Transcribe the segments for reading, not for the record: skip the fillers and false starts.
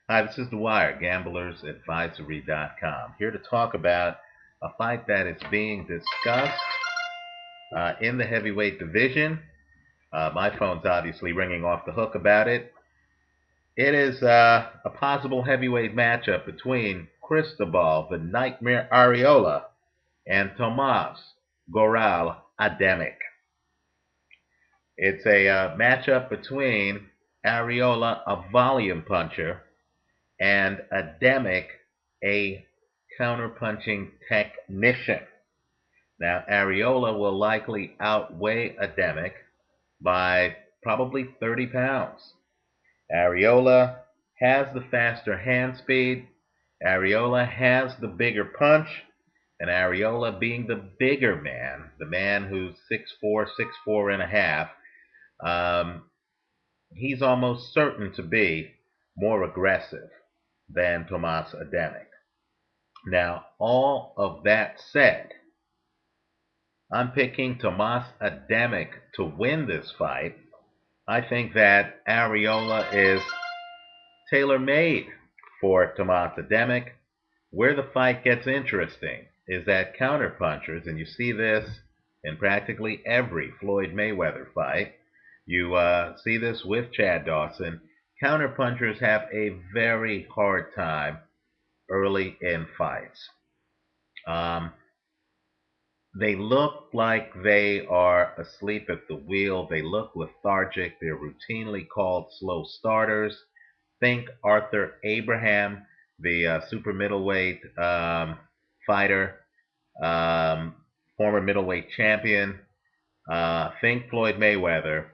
Hi, this is Dwyer, gamblersadvisory.com, here to talk about a fight that is being discussed in the heavyweight division. My phone's obviously ringing off the hook about it. It is a possible heavyweight matchup between Cristobal, the Nightmare Arreola, and Tomasz Adamek. It's a matchup between Arreola, a volume puncher, and Adamek, a counterpunching technician. Now, Arreola will likely outweigh Adamek by probably 30 pounds. Arreola has the faster hand speed. Arreola has the bigger punch. And Arreola being the bigger man, the man who's 6'4", 6'4" and a half, um, he's almost certain to be more aggressive than Tomasz Adamek. Now, all of that said, I'm picking Tomasz Adamek to win this fight. I think that Arreola is tailor-made for Tomasz Adamek. Where the fight gets interesting is that counterpunchers, and you see this in practically every Floyd Mayweather fight, you see this with Chad Dawson, counterpunchers have a very hard time early in fights. Um, they look like they are asleep at the wheel. They look lethargic. They're routinely called slow starters. Think Arthur Abraham, the super middleweight fighter, um, former middleweight champion. Think Floyd Mayweather.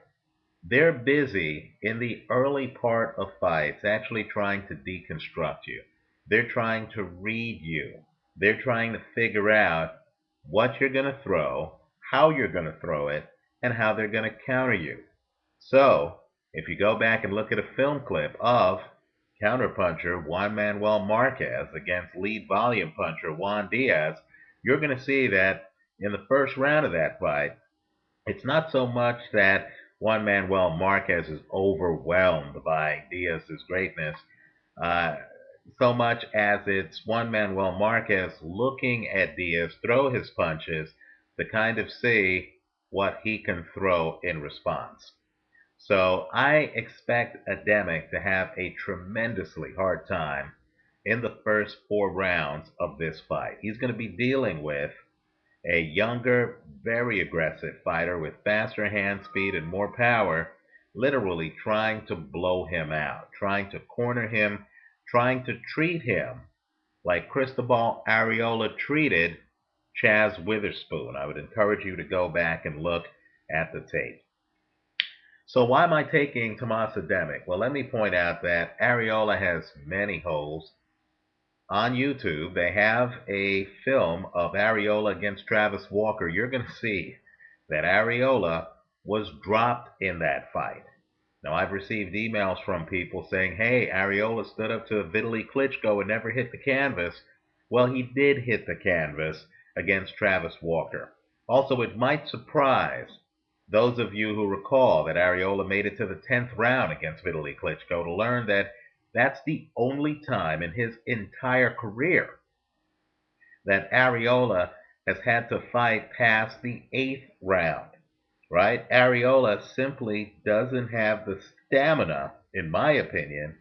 They're busy in the early part of fights actually trying to deconstruct you. They're trying to read you. They're trying to figure out what you're going to throw, how you're going to throw it, and how they're going to counter you. So, if you go back and look at a film clip of counterpuncher Juan Manuel Marquez against lead volume puncher Juan Diaz, you're going to see that in the first round of that fight, it's not so much that Juan Manuel Marquez is overwhelmed by Diaz's greatness, uh, so much as it's Juan Manuel Marquez looking at Diaz throw his punches to kind of see what he can throw in response. So I expect Adamek to have a tremendously hard time in the first 4 rounds of this fight. He's going to be dealing with a younger, very aggressive fighter with faster hand speed and more power, literally trying to blow him out, trying to corner him, trying to treat him like Cristobal Arreola treated Chaz Witherspoon. I would encourage you to go back and look at the tape. So why am I taking Tomasz Adamek? Well, let me point out that Arreola has many holes. On YouTube, they have a film of Arreola against Travis Walker. You're going to see that Arreola was dropped in that fight. Now, I've received emails from people saying, hey, Arreola stood up to Vitaly Klitschko and never hit the canvas. Well, he did hit the canvas against Travis Walker. Also, it might surprise those of you who recall that Arreola made it to the 10th round against Vitaly Klitschko to learn that that's the only time in his entire career that Arreola has had to fight past the 8th round, right? Arreola simply doesn't have the stamina, in my opinion,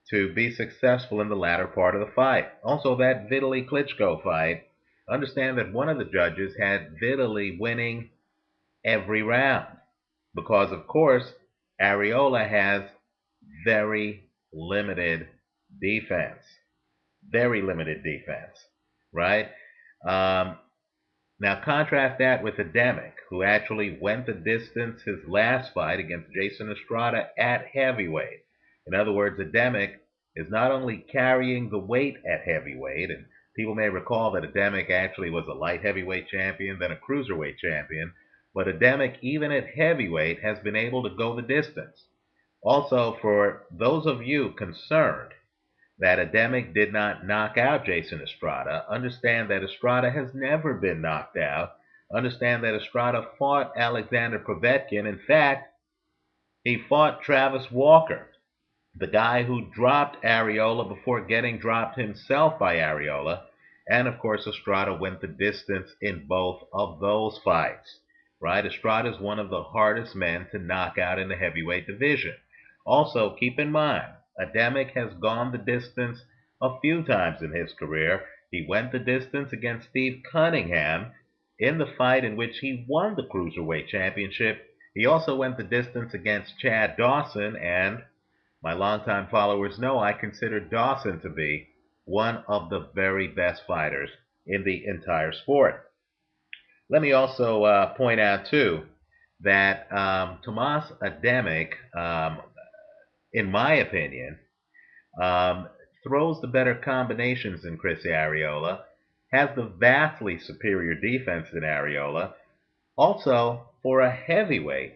to be successful in the latter part of the fight. Also, that Vitaly Klitschko fight, understand that one of the judges had Vitaly winning every round because, of course, Arreola has very limited defense. Very limited defense, right? Um, Now contrast that with Adamek, who actually went the distance his last fight against Jason Estrada at heavyweight. In other words, Adamek is not only carrying the weight at heavyweight, and people may recall that Adamek actually was a light heavyweight champion, then a cruiserweight champion, but Adamek, even at heavyweight, has been able to go the distance. Also, for those of you concerned that Adamek did not knock out Jason Estrada, understand that Estrada has never been knocked out. Understand that Estrada fought Alexander Povetkin. In fact, he fought Travis Walker. the guy who dropped Arreola before getting dropped himself by Arreola. And of course, Estrada went the distance in both of those fights. Right? Estrada is one of the hardest men to knock out in the heavyweight division. Also, keep in mind, Adamek has gone the distance a few times in his career. He went the distance against Steve Cunningham in the fight in which he won the Cruiserweight Championship. He also went the distance against Chad Dawson, and my longtime followers know I consider Dawson to be one of the very best fighters in the entire sport. Let me also point out, too, that Tomasz Adamek, in my opinion, um, throws the better combinations than Chris Arreola, has the vastly superior defense than Arreola. Also, for a heavyweight,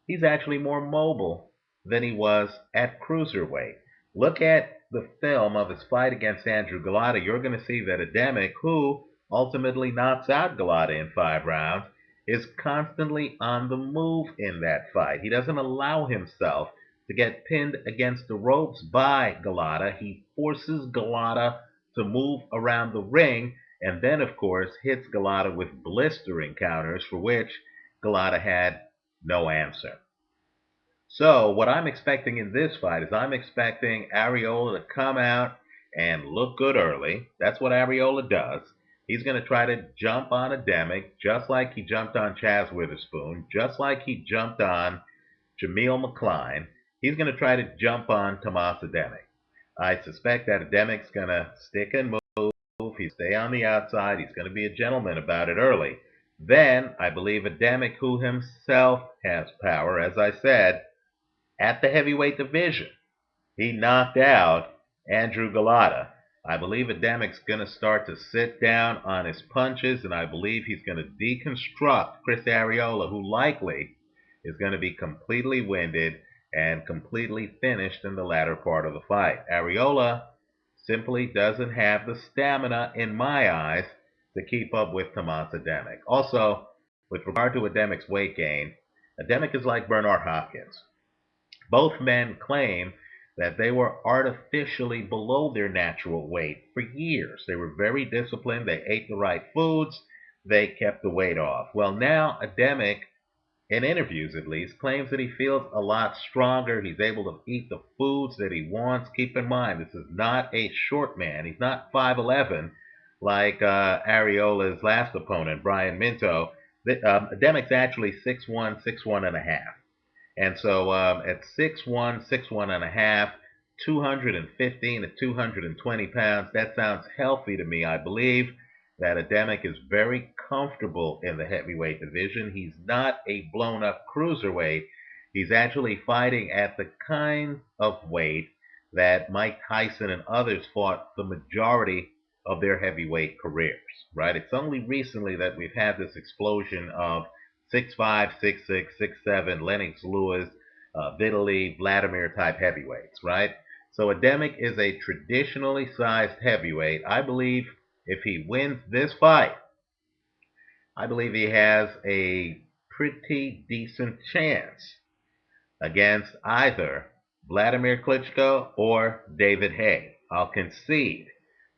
he's actually more mobile than he was at cruiserweight. Look at the film of his fight against Andrew Golota. You're going to see that Adamek, who ultimately knocks out Golota in 5 rounds, is constantly on the move in that fight. He doesn't allow himself to get pinned against the ropes by Golota. He forces Golota to move around the ring, and then, of course, hits Golota with blistering counters for which Golota had no answer. So what I'm expecting in this fight is I'm expecting Arreola to come out and look good early. That's what Arreola does. He's going to try to jump on Adamek just like he jumped on Chaz Witherspoon, just like he jumped on Jameel McCline. He's going to try to jump on Tomasz Adamek. I suspect that Ademek's going to stick and move. He'll stay on the outside. He's going to be a gentleman about it early. Then I believe Adamek, who himself has power, as I said, at the heavyweight division. He knocked out Andrew Golota. I believe Adamek's going to start to sit down on his punches, and I believe he's going to deconstruct Chris Arreola, who likely is going to be completely winded and completely finished in the latter part of the fight. Arreola simply doesn't have the stamina, in my eyes, to keep up with Tomasz Adamek. Also, with regard to Adamek's weight gain, Adamek is like Bernard Hopkins. Both men claim that they were artificially below their natural weight for years. They were very disciplined. They ate the right foods. They kept the weight off. Well, now Adamek, in interviews at least, claims that he feels a lot stronger. He's able to eat the foods that he wants. Keep in mind, this is not a short man. He's not 5'11", like Arreola's last opponent, Brian Minto. Ademek's actually 6'1", 6'1 and a half. And so at 6'1", 6'1 and a half, 215 to 220 pounds, that sounds healthy to me. I believe that Adamek is very comfortable in the heavyweight division. He's not a blown-up cruiserweight. He's actually fighting at the kind of weight that Mike Tyson and others fought the majority of their heavyweight careers, right? It's only recently that we've had this explosion of 6'5", 6'6", 6'7", Lennox Lewis, Vitaly, Vladimir type heavyweights, right? So Adamek is a traditionally sized heavyweight. I believe if he wins this fight, I believe he has a pretty decent chance against either Vladimir Klitschko or David Haye. I'll concede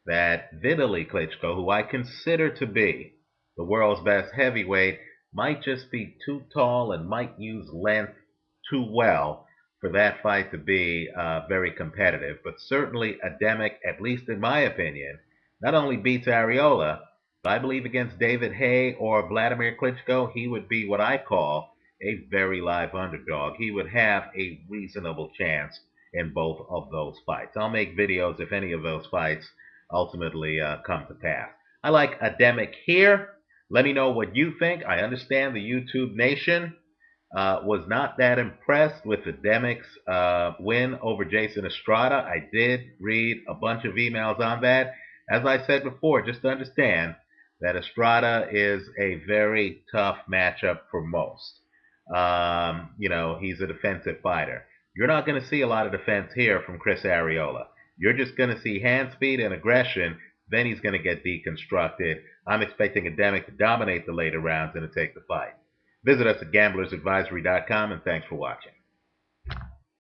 that Vitaly Klitschko, who I consider to be the world's best heavyweight, might just be too tall and might use length too well for that fight to be very competitive. But certainly Adamek, at least in my opinion, not only beats Arreola, but I believe against David Haye or Vladimir Klitschko, he would be what I call a very live underdog. He would have a reasonable chance in both of those fights. I'll make videos if any of those fights ultimately come to pass. I like Adamek here. Let me know what you think. I understand the YouTube Nation was not that impressed with Ademek's win over Jason Estrada. I did read a bunch of emails on that. As I said before, just understand that Estrada is a very tough matchup for most. He's a defensive fighter. You're not going to see a lot of defense here from Chris Arreola. You're just going to see hand speed and aggression. Then he's going to get deconstructed. I'm expecting Adamek to dominate the later rounds and to take the fight. Visit us at gamblersadvisory.com, and thanks for watching.